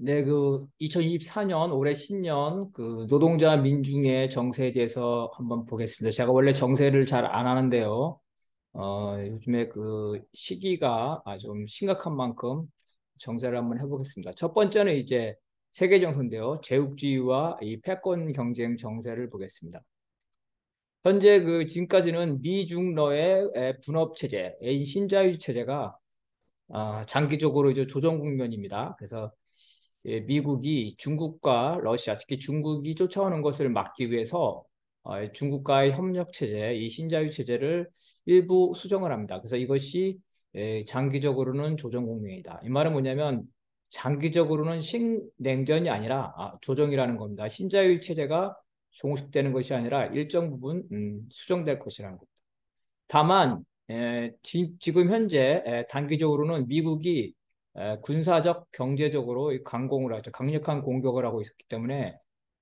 네, 2024년 올해 신년 노동자 민중의 정세에 대해서 한번 보겠습니다. 제가 원래 정세를 잘 안 하는데요. 요즘에 시기가 좀 심각한 만큼 정세를 한번 해보겠습니다. 첫 번째는 이제 세계 정세인데요. 제국주의와 이 패권 경쟁 정세를 보겠습니다. 현재 지금까지는 미중러의 분업 체제, 신자유주의 체제가 장기적으로 이제 조정 국면입니다. 그래서 미국이 중국과 러시아, 특히 중국이 쫓아오는 것을 막기 위해서 중국과의 협력 체제, 이 신자유 체제를 일부 수정을 합니다. 그래서 이것이 장기적으로는 조정 국면이다. 이 말은 뭐냐면 장기적으로는 신냉전이 아니라 조정이라는 겁니다. 신자유 체제가 종식되는 것이 아니라 일정 부분 수정될 것이라는 겁니다. 다만 지금 현재 단기적으로는 미국이 군사적, 경제적으로 강공을 하죠. 강력한 공격을 하고 있었기 때문에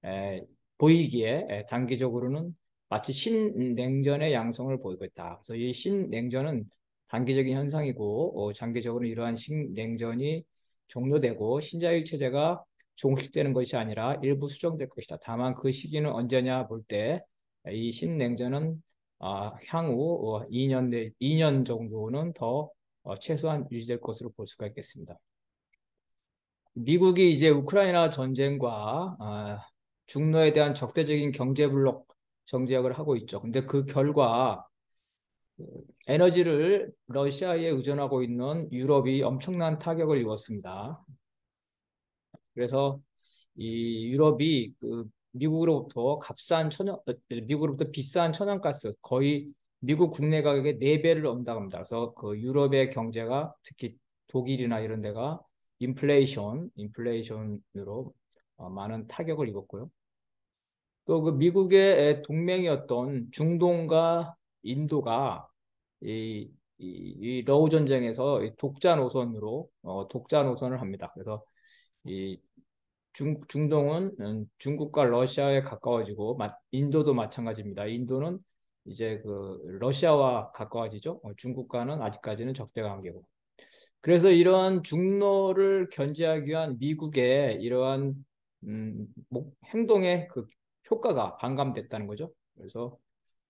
에, 보이기에 단기적으로는 마치 신냉전의 양성을 보이고 있다. 그래서 이 신냉전은 단기적인 현상이고 장기적으로 이러한 신냉전이 종료되고 신자유주의 체제가 종식되는 것이 아니라 일부 수정될 것이다. 다만 그 시기는 언제냐 볼 때 이 신냉전은 향후 2년 정도는 더 최소한 유지될 것으로 볼 수가 있겠습니다. 미국이 이제 우크라이나 전쟁과 중로에 대한 적대적인 경제 블록 정책을 하고 있죠. 근데 그 결과 그 에너지를 러시아에 의존하고 있는 유럽이 엄청난 타격을 입었습니다. 그래서 이 유럽이 미국으로부터 미국으로부터 비싼 천연가스 거의 미국 국내 가격의 4배를 넘나갑니다. 그래서 그 유럽의 경제가 특히 독일이나 이런 데가 인플레이션으로 많은 타격을 입었고요. 또 그 미국의 동맹이었던 중동과 인도가 이 러우 전쟁에서 독자 노선을 합니다. 그래서 이 중동은 중국과 러시아에 가까워지고 인도도 마찬가지입니다. 인도는 이제 러시아와 가까워지죠. 중국과는 아직까지는 적대 관계고. 그래서 이러한 중로를 견제하기 위한 미국의 이러한 행동의 효과가 반감됐다는 거죠. 그래서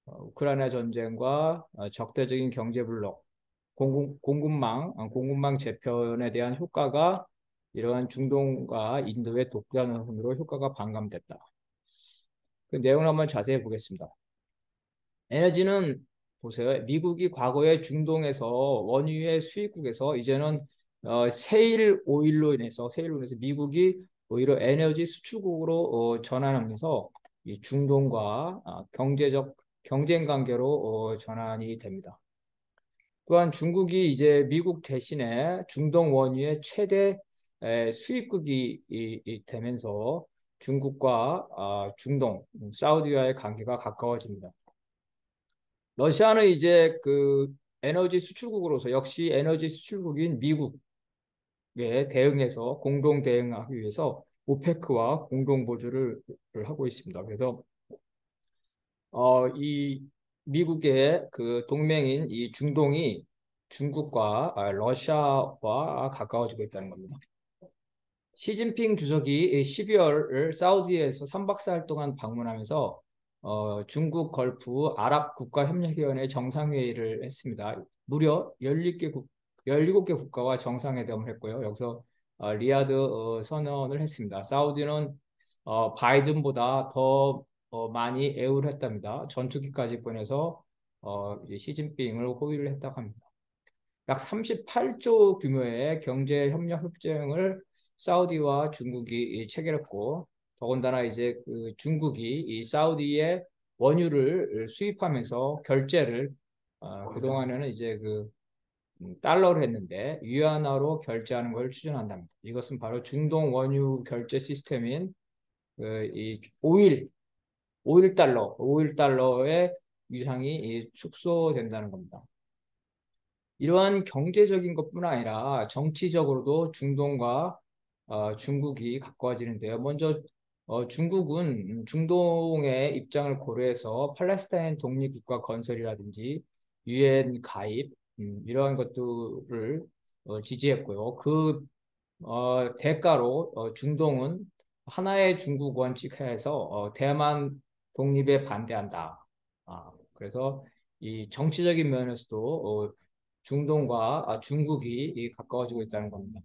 우크라이나 전쟁과 적대적인 경제 블록, 공급망 재편에 대한 효과가 이러한 중동과 인도의 독자노선으로 효과가 반감됐다. 그 내용을 한번 자세히 보겠습니다. 에너지는 보세요. 미국이 과거에 중동에서 원유의 수입국에서 이제는 세일로 인해서 미국이 오히려 에너지 수출국으로 전환하면서 이 중동과 경제적 경쟁 관계로 전환이 됩니다. 또한 중국이 이제 미국 대신에 중동 원유의 최대 수입국이 되면서 중국과 중동, 사우디와의 관계가 가까워집니다. 러시아는 이제 에너지 수출국으로서 역시 에너지 수출국인 미국에 대응해서 공동 대응하기 위해서 오페크와 공동 보조를 하고 있습니다. 그래서 이 미국의 동맹인 이 중동이 중국과 러시아와 가까워지고 있다는 겁니다. 시진핑 주석이 12월 사우디에서 3박 4일 동안 방문하면서 중국 걸프 아랍 국가협력위원회 정상회의를 했습니다. 무려 17개 국가와 정상회담을 했고요. 여기서 리야드 선언을 했습니다. 사우디는 바이든보다 더 많이 애우를 했답니다. 전투기까지 보내서 이 시진핑을 호위를 했다고 합니다. 약 38조 규모의 경제 협력 협정을 사우디와 중국이 체결했고 더군다나 이제 중국이 이 사우디의 원유를 수입하면서 결제를 그동안에는 이제 달러로 했는데 위안화로 결제하는 걸 추진한답니다. 이것은 바로 중동 원유 결제 시스템인 이 오일 달러의 위상이 축소된다는 겁니다. 이러한 경제적인 것뿐 아니라 정치적으로도 중동과 중국이 가까워지는데요. 먼저 중국은 중동의 입장을 고려해서 팔레스타인 독립국가 건설이라든지 유엔 가입 이러한 것들을 지지했고요. 대가로 중동은 하나의 중국 원칙하에서 대만 독립에 반대한다. 그래서 이 정치적인 면에서도 중동과 중국이 가까워지고 있다는 겁니다.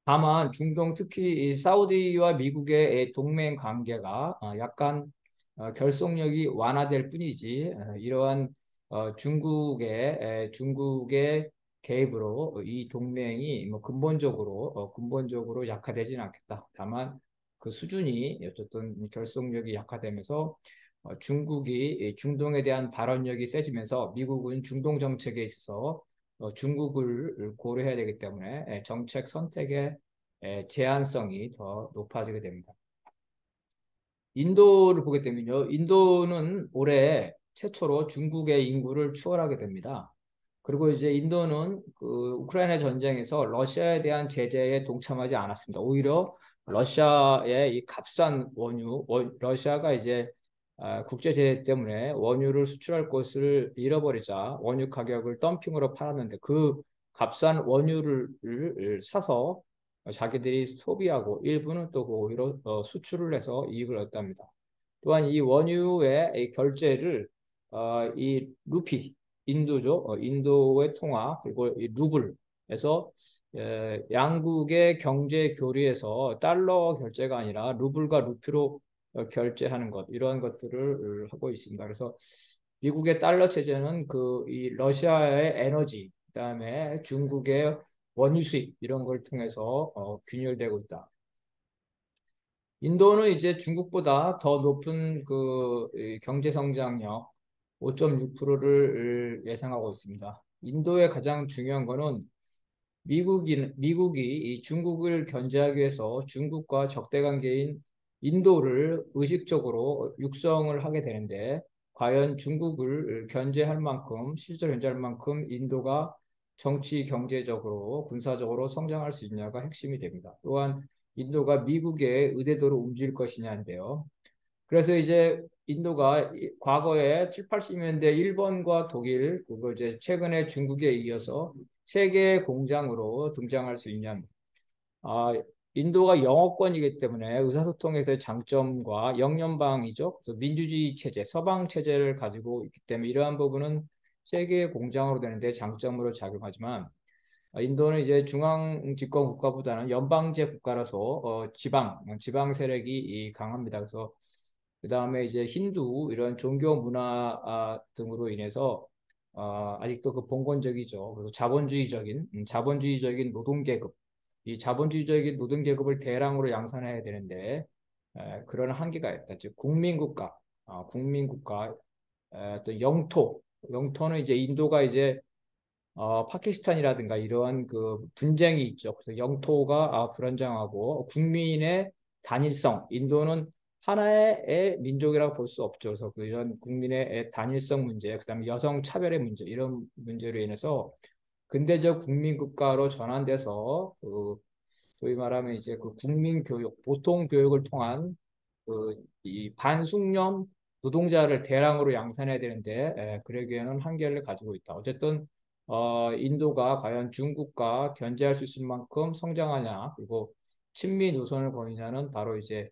다만 중동 특히 이 사우디와 미국의 동맹 관계가 약간 결속력이 완화될 뿐이지 이러한 중국의 개입으로 이 동맹이 뭐 근본적으로 약화되지는 않겠다. 다만 그 수준이 어쨌든 결속력이 약화되면서 중국이 중동에 대한 발언력이 세지면서 미국은 중동 정책에 있어서 중국을 고려해야 되기 때문에 정책 선택의 제한성이 더 높아지게 됩니다. 인도를 보게 되면요. 인도는 올해 최초로 중국의 인구를 추월하게 됩니다. 그리고 이제 인도는 그 우크라이나 전쟁에서 러시아에 대한 제재에 동참하지 않았습니다. 오히려 러시아의 이 값싼 러시아가 이제 국제 제재 때문에 원유를 수출할 곳을 잃어버리자 원유 가격을 덤핑으로 팔았는데 그 값싼 원유를 사서 자기들이 소비하고 일부는 또 오히려 수출을 해서 이익을 얻답니다. 또한 이 원유의 이 결제를 이 루피 인도죠. 인도의 통화 그리고 이 루블에서 양국의 경제 교류에서 달러 결제가 아니라 루블과 루피로 결제하는 것 이러한 것들을 하고 있습니다. 그래서 미국의 달러 체제는 그 이 러시아의 에너지 그다음에 중국의 원유 수입 이런 걸 통해서 균열되고 있다. 인도는 이제 중국보다 더 높은 그 경제 성장력 5.6%를 예상하고 있습니다. 인도의 가장 중요한 거는 미국이 이 중국을 견제하기 위해서 중국과 적대 관계인 인도를 의식적으로 육성을 하게 되는데 과연 중국을 견제할 만큼 실제로 견제할 만큼 인도가 정치, 경제적으로, 군사적으로 성장할 수 있냐가 핵심이 됩니다. 또한 인도가 미국의 의대도로 움직일 것이냐인데요. 그래서 이제 인도가 과거에 7, 80년대 일본과 독일, 그리고 이제 최근에 중국에 이어서 세계 공장으로 등장할 수 있냐입니다. 아, 인도가 영어권이기 때문에 의사소통에서의 장점과 영연방이죠. 그래서 민주주의 체제, 서방 체제를 가지고 있기 때문에 이러한 부분은 세계 공장으로 되는데 장점으로 작용하지만 인도는 이제 중앙 집권 국가보다는 연방제 국가라서 지방 세력이 강합니다. 그래서 그 다음에 이제 힌두 이런 종교 문화 등으로 인해서 아직도 그 봉건적이죠. 그리고 자본주의적인 노동계급, 이 자본주의적인 노동계급을 대량으로 양산해야 되는데 그런 한계가 있다. 즉 국민국가, 또 영토는 이제 인도가 이제 파키스탄이라든가 이러한 그 분쟁이 있죠. 그래서 영토가 불안정하고 국민의 단일성, 인도는 하나의 민족이라고 볼 수 없죠. 그래서 이런 국민의 단일성 문제, 그다음에 여성 차별의 문제 이런 문제로 인해서 근대적 국민 국가로 전환돼서 그 소위 말하면 이제 그 국민 교육, 보통 교육을 통한 그 이 반숙련 노동자를 대량으로 양산해야 되는데 그러기에는 한계를 가지고 있다. 어쨌든 인도가 과연 중국과 견제할 수 있을 만큼 성장하냐 그리고 친미 노선을 보이냐는 바로 이제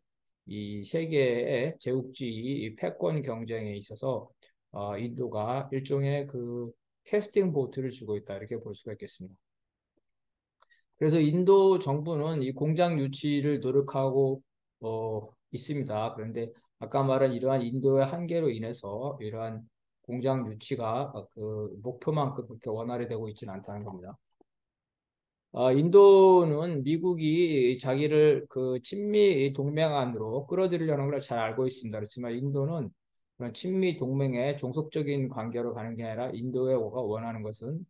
이 세계의 제국주의 패권 경쟁에 있어서 인도가 일종의 그 캐스팅 보트를 주고 있다 이렇게 볼 수가 있겠습니다. 그래서 인도 정부는 이 공장 유치를 노력하고 있습니다. 그런데 아까 말한 이러한 인도의 한계로 인해서 이러한 공장 유치가 그 목표만큼 그렇게 원활히 되고 있지는 않다는 겁니다. 인도는 미국이 자기를 그 친미 동맹 안으로 끌어들이려는 걸 잘 알고 있습니다. 그렇지만 인도는 그런 친미 동맹의 종속적인 관계로 가는 게 아니라 인도가 원하는 것은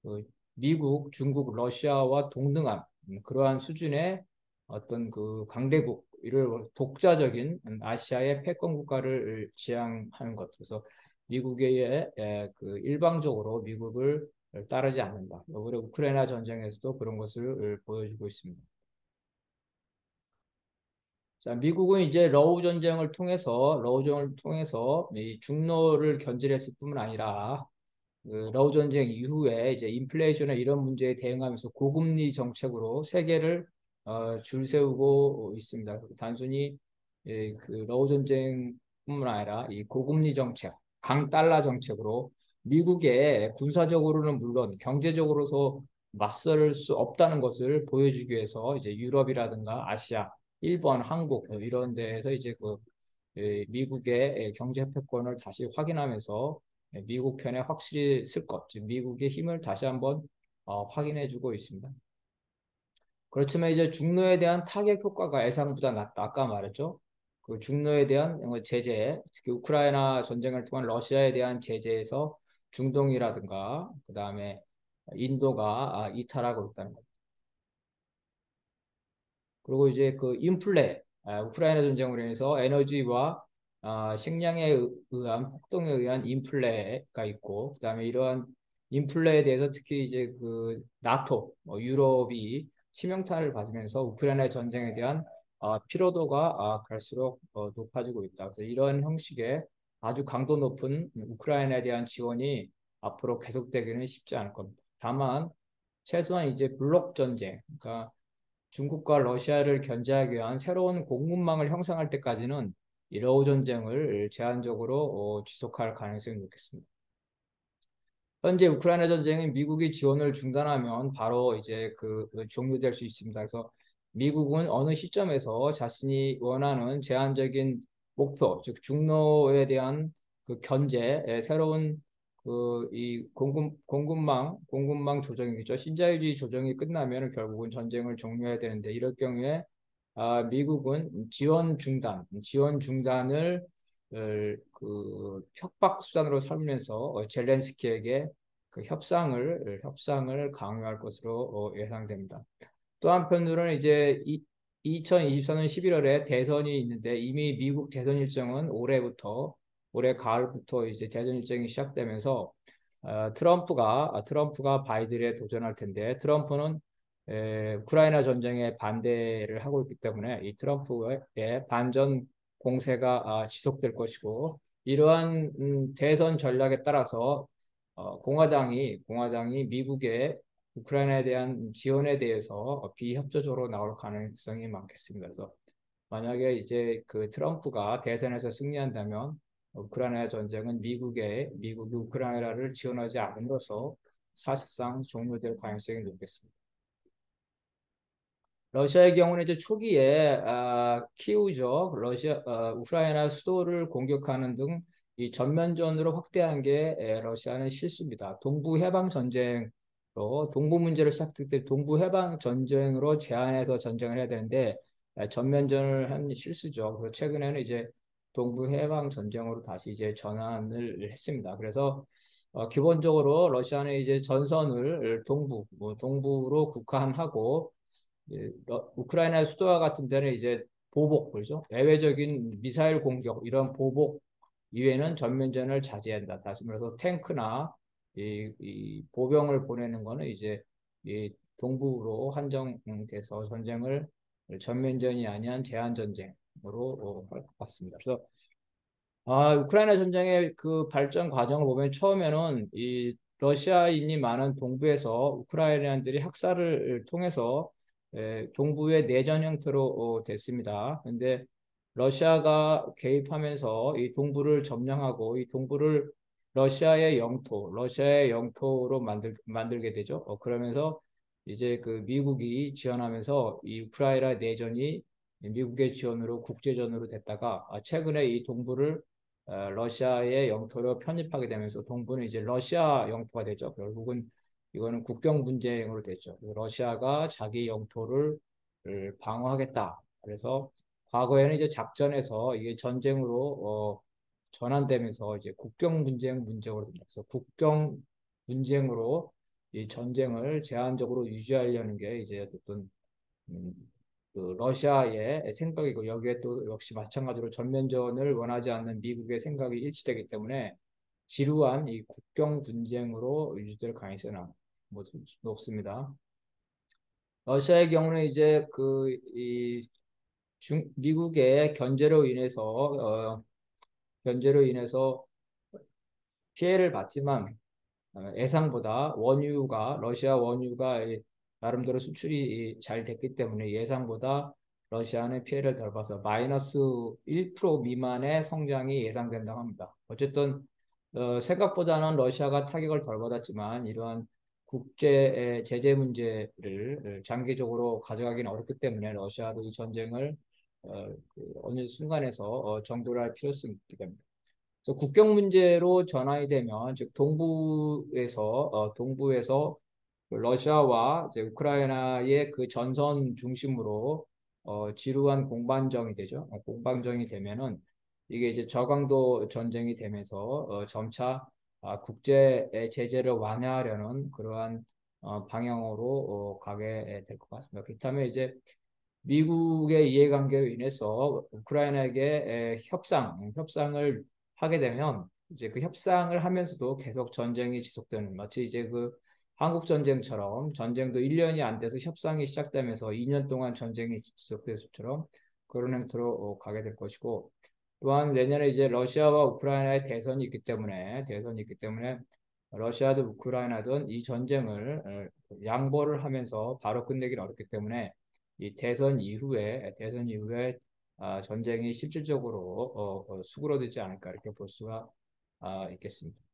그 미국, 중국, 러시아와 동등한 그러한 수준의 어떤 그 강대국, 이를 독자적인 아시아의 패권 국가를 지향하는 것. 그래서 미국의 그 일방적으로 미국을 따르지 않는다. 오히려 우크라이나 전쟁에서도 그런 것을 보여주고 있습니다. 자, 미국은 이제 러우 전쟁을 통해서 이 중로를 견제했을 뿐만 아니라 그 러우 전쟁 이후에 이제 인플레이션이나 이런 문제에 대응하면서 고금리 정책으로 세계를 줄 세우고 있습니다. 단순히 그 러우 전쟁뿐만 아니라 이 고금리 정책, 강달러 정책으로 미국의 군사적으로는 물론 경제적으로서 맞설 수 없다는 것을 보여주기 위해서 이제 유럽이라든가 아시아, 일본, 한국 이런 데에서 이제 그 미국의 경제 패권을 다시 확인하면서 미국 편에 확실히 쓸 것, 즉 미국의 힘을 다시 한번 확인해주고 있습니다. 그렇지만 이제 중로에 대한 타격 효과가 예상보다 낮다. 아까 말했죠. 그 중로에 대한 제재, 특히 우크라이나 전쟁을 통한 러시아에 대한 제재에서 중동이라든가 그다음에 인도가 이탈하고 있다는 것. 그리고 이제 그 인플레, 우크라이나 전쟁으로 인해서 에너지와 식량에 의한 폭동에 의한 인플레가 있고, 그다음에 이러한 인플레에 대해서 특히 이제 그 나토, 유럽이 치명타를 받으면서 우크라이나 전쟁에 대한 피로도가 갈수록 높아지고 있다. 그래서 이런 형식의 아주 강도 높은 우크라이나에 대한 지원이 앞으로 계속되기는 쉽지 않을 겁니다. 다만 최소한 이제 블록 전쟁, 그러니까 중국과 러시아를 견제하기 위한 새로운 공급망을 형성할 때까지는 이 러우 전쟁을 제한적으로 지속할 가능성이 높겠습니다. 현재 우크라이나 전쟁은 미국이 지원을 중단하면 바로 이제 종료될 수 있습니다. 그래서 미국은 어느 시점에서 자신이 원하는 제한적인 목표, 즉 중로에 대한 그 견제, 새로운 이 공급망 조정이죠. 신자유주의 조정이 끝나면 결국은 전쟁을 종료해야 되는데 이럴 경우에 미국은 지원 중단을 협박 수단으로 삼으면서 젤렌스키에게 그 협상을 강요할 것으로 예상됩니다. 또 한편으로는 이제 2024년 11월에 대선이 있는데 이미 미국 대선 일정은 올해 가을부터 이제 대선 일정이 시작되면서 트럼프가 바이든에 도전할 텐데 트럼프는 우크라이나 전쟁에 반대를 하고 있기 때문에 이 트럼프의 반전 공세가 지속될 것이고 이러한 대선 전략에 따라서 공화당이 미국의 우크라이나에 대한 지원에 대해서 비협조적으로 나올 가능성이 많겠습니다. 그래서 만약에 이제 그 트럼프가 대선에서 승리한다면 우크라이나 전쟁은 미국이 우크라이나를 지원하지 않음으로써 사실상 종료될 가능성이 높겠습니다. 러시아의 경우는 이제 초기에 키우죠. 우크라이나 수도를 공격하는 등 이 전면전으로 확대한 게 러시아는 실수입니다. 동부 해방 전쟁으로 동부 문제를 시작할 때 동부 해방 전쟁으로 제한해서 전쟁을 해야 되는데 전면전을 한 실수죠. 그래서 최근에는 이제 동부 해방 전쟁으로 다시 이제 전환을 했습니다. 그래서 기본적으로 러시아는 이제 전선을 동부로 국한하고 우크라이나 수도와 같은 데는 이제 보복, 그렇죠? 대외적인 미사일 공격, 이런 보복 이외에는 전면전을 자제한다. 다시 말해서 탱크나 이 보병을 보내는 거는 이제 이 동부로 한정돼서 전쟁을 전면전이 아니한 제한 전쟁으로 할 것 같습니다. 그래서 우크라이나 전쟁의 그 발전 과정을 보면 처음에는 이 러시아인이 많은 동부에서 우크라이나인들이 학살을 통해서 동부의 내전 형태로 됐습니다. 그런데 러시아가 개입하면서 이 동부를 점령하고 이 동부를 러시아의 영토로 만들게 되죠. 그러면서 이제 그 미국이 지원하면서 이 우크라이나 내전이 미국의 지원으로 국제전으로 됐다가 최근에 이 동부를 러시아의 영토로 편입하게 되면서 동부는 이제 러시아 영토가 되죠. 결국은 이거는 국경 분쟁으로 됐죠. 러시아가 자기 영토를 방어하겠다. 그래서 과거에는 이제 작전에서 이게 전쟁으로 전환되면서 이제 국경 분쟁 문제로 됩니다. 그래서 국경 분쟁으로 이 전쟁을 제한적으로 유지하려는 게 이제 어떤 음, 그 러시아의 생각이고 여기에 또 역시 마찬가지로 전면전을 원하지 않는 미국의 생각이 일치되기 때문에 지루한 이 국경 분쟁으로 유지될 가능성이 높습니다. 러시아의 경우는 이제 미국의 견제로 인해서 피해를 봤지만 예상보다 원유가 러시아 원유가 나름대로 수출이 잘 됐기 때문에 예상보다 러시아는 피해를 덜 봐서 마이너스 1% 미만의 성장이 예상된다고 합니다. 어쨌든 생각보다는 러시아가 타격을 덜 받았지만 이러한 국제 제재 문제를 장기적으로 가져가기는 어렵기 때문에 러시아도 이 전쟁을 어느 순간에서 정도를 할 필요성이 있게 됩니다. 그래서 국경 문제로 전환이 되면 즉 동부에서 러시아와 이제 우크라이나의 그 전선 중심으로 지루한 공방정이 되죠. 공방정이 되면은 이게 이제 저강도 전쟁이 되면서 점차 국제 제재를 완화하려는 그러한 방향으로 가게 될 것 같습니다. 그렇다면 이제 미국의 이해관계로 인해서 우크라이나에게 협상을 하게 되면 이제 그 협상을 하면서도 계속 전쟁이 지속되는 마치 이제 그 한국 전쟁처럼 전쟁도 1년이 안 돼서 협상이 시작되면서 2년 동안 전쟁이 지속돼서처럼 그런 행태로 가게 될 것이고 또한 내년에 이제 러시아와 우크라이나의 대선이 있기 때문에 러시아든 우크라이나든 이 전쟁을 양보를 하면서 바로 끝내기는 어렵기 때문에 이 대선 이후에 전쟁이 실질적으로 수그러들지 않을까 이렇게 볼 수가 있겠습니다.